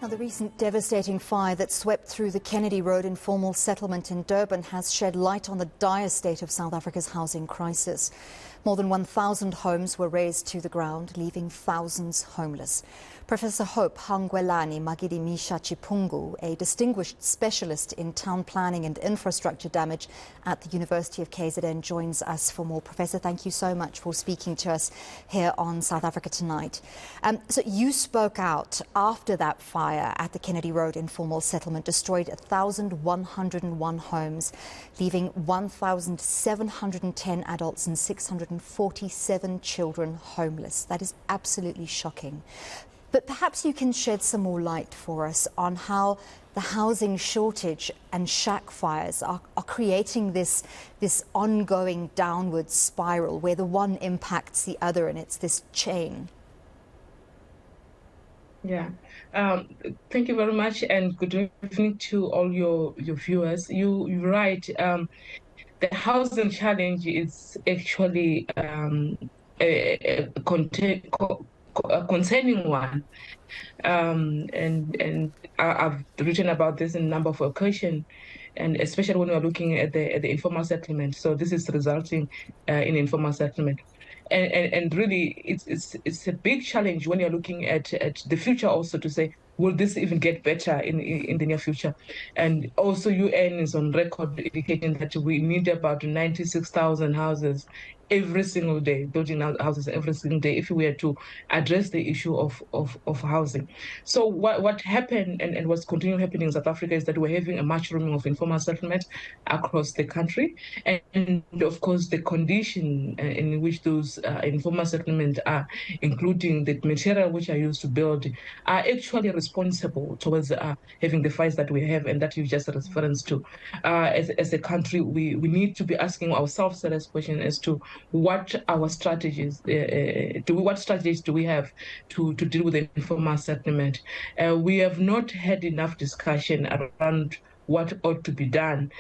Now, the recent devastating fire that swept through the Kennedy Road informal settlement in Durban has shed light on the dire state of South Africa's housing crisis. More than 1,000 homes were razed to the ground, leaving thousands homeless. Professor Hope Hangwelani Magidimisha-Chipungu, a distinguished specialist in town planning and infrastructure damage at the University of KZN, joins us for more. Professor, thank you so much for speaking to us here on South Africa Tonight. So you spoke out after that fire at the Kennedy Road informal settlement destroyed 1,101 homes, leaving 1,710 adults and 647 children homeless. That is absolutely shocking. But perhaps you can shed some more light for us on how the housing shortage and shack fires are creating this ongoing downward spiral where the one impacts the other, and it's this chain. Yeah. Thank you very much, and good evening to all your viewers. You're right. The housing challenge is actually a concerning one, and I've written about this in a number of occasions, and especially when we're looking at the informal settlement. So this is resulting in informal settlement. And really, it's a big challenge when you're looking at the future also, to say, will this even get better in the near future? And also UN is on record indicating that we need about 96,000 houses every single day, building houses every single day, if we were to address the issue of housing. So what happened and what's continuing happening in South Africa is that we're having a mushrooming of informal settlement across the country. And of course, the condition in which those informal settlements are, including the material which are used to build, are actually responsible towards having the fires that we have and that you just referenced to. As a country, we need to be asking ourselves this question as to what our strategies what strategies do we have to deal with the informal settlement. We have not had enough discussion around what ought to be done.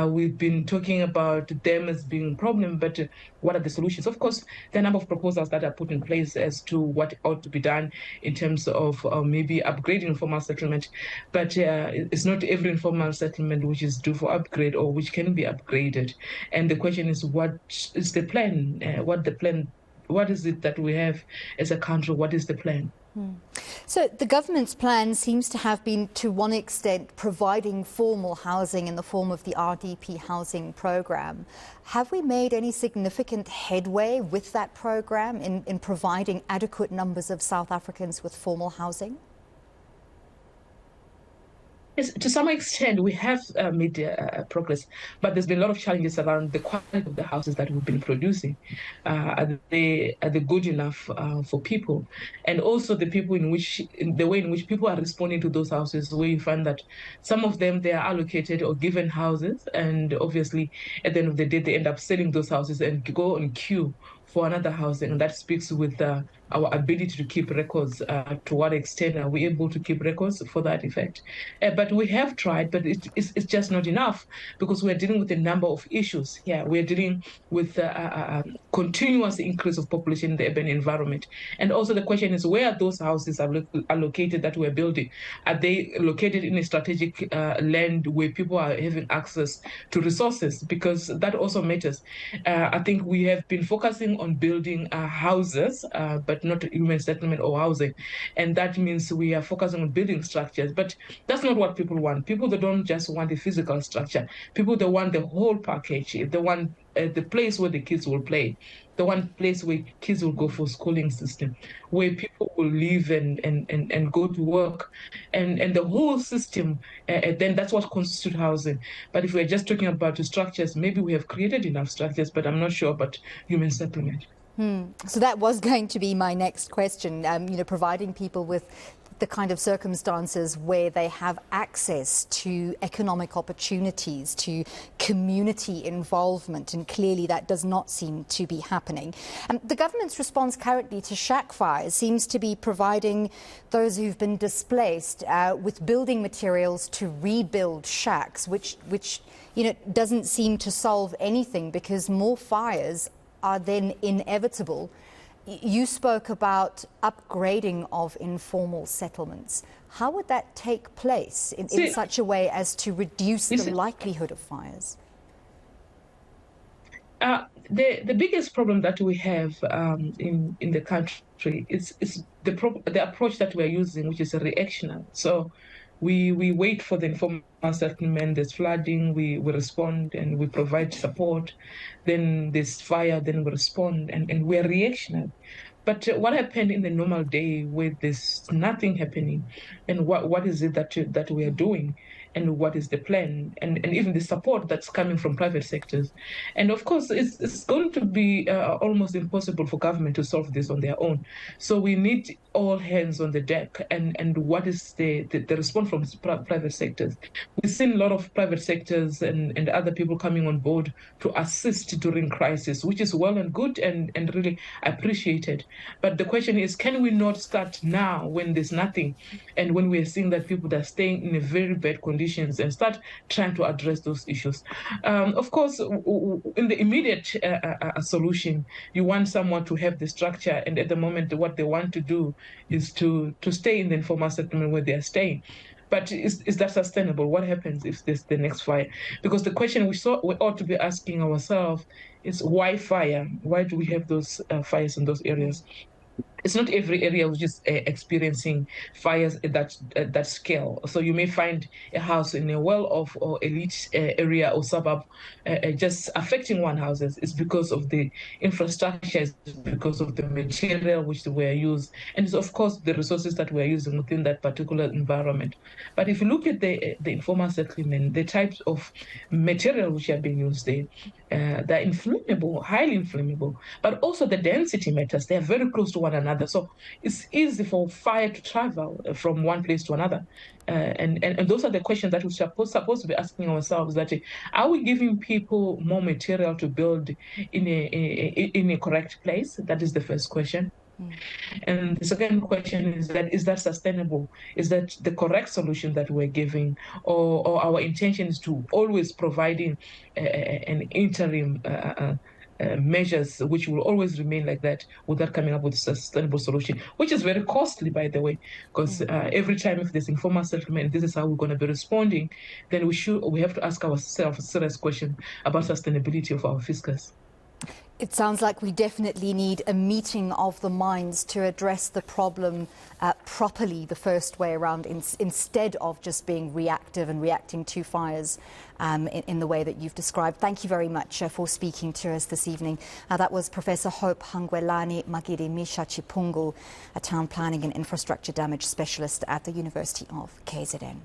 We've been talking about them as being a problem, but what are the solutions? Of course, there are a number of proposals that are put in place as to what ought to be done in terms of maybe upgrading informal settlement, but it's not every informal settlement which is due for upgrade or which can be upgraded. And the question is, what is the plan? What is it that we have as a country? What is the plan? So the government's plan seems to have been, to one extent, providing formal housing in the form of the RDP housing program. Have we made any significant headway with that program in providing adequate numbers of South Africans with formal housing? Yes, to some extent, we have made progress, but there's been a lot of challenges around the quality of the houses that we've been producing. Are they good enough for people? And also the way in which people are responding to those houses, where you find that some of them, they are allocated or given houses, and obviously at the end of the day, they end up selling those houses and go on queue for another housing. And that speaks with our ability to keep records. To what extent are we able to keep records for that effect? But we have tried, but it's just not enough, because we're dealing with a number of issues here. We're dealing with continuous increase of population in the urban environment. And also the question is, where are those houses are located that we're building? Are they located in a strategic land where people are having access to resources? Because that also matters. I think we have been focusing on building houses, but not human settlement or housing. And that means we are focusing on building structures. But that's not what people want. People, they don't just want a physical structure. People, they want the whole package. They want the place where the kids will play, the one place where kids will go for schooling system, where people will live and go to work, and the whole system, then that's what constitutes housing. But if we're just talking about the structures, maybe we have created enough structures, but I'm not sure about human settlement. So that was going to be my next question, providing people with the kind of circumstances where they have access to economic opportunities, to community involvement, and clearly that does not seem to be happening. The government's response currently to shack fires seems to be providing those who've been displaced with building materials to rebuild shacks, which doesn't seem to solve anything, because more fires are then inevitable You spoke about upgrading of informal settlements. How would that take place in such a way as to reduce the likelihood of fires? The biggest problem that we have in the country is the approach that we're using, which is a reactional. So we wait for the informal settlement, there's flooding, we respond and we provide support. Then there's fire, then we respond, and we're reactional. But what happened in the normal day where there's nothing happening, and what is it that we are doing, and what is the plan, and even the support that's coming from private sectors. And of course, it's going to be almost impossible for government to solve this on their own. So we need all hands on the deck. And what is the response from private sectors? We've seen a lot of private sectors and other people coming on board to assist during crisis, which is well and good and really appreciated. But the question is, can we not start now when there's nothing, and when we're seeing that people are staying in a very bad conditions, and start trying to address those issues? Of course, in the immediate solution, you want someone to have the structure, and at the moment, what they want to do is to stay in the informal settlement where they are staying. But is that sustainable? What happens if there's the next fire? Because the question we ought to be asking ourselves is, why fire? Why do we have those fires in those areas? It's not every area which is experiencing fires at that scale. So you may find a house in a well-off or elite area or suburb just affecting one house. It's because of the infrastructure, it's because of the material which were used, and it's of course the resources that we're using within that particular environment. But if you look at the informal settlement, the types of material which are being used there, they're inflammable, highly inflammable, but also the density matters. They are very close to one another. So it's easy for fire to travel from one place to another. And those are the questions that we're supposed to be asking ourselves, that are we giving people more material to build in a correct place? That is the first question. And the second question is that sustainable? Is that the correct solution that we're giving? Or our intention is to always providing an interim measures which will always remain like that without coming up with a sustainable solution, which is very costly, by the way, because every time if there's informal settlement, this is how we're going to be responding, then we have to ask ourselves a serious question about sustainability of our fiscus. It sounds like we definitely need a meeting of the minds to address the problem properly the first way around, instead of just being reactive and reacting to fires in the way that you've described. Thank you very much for speaking to us this evening. That was Professor Hope Hangwelani Magidimisha-Chipungu, a town planning and infrastructure damage specialist at the University of KZN.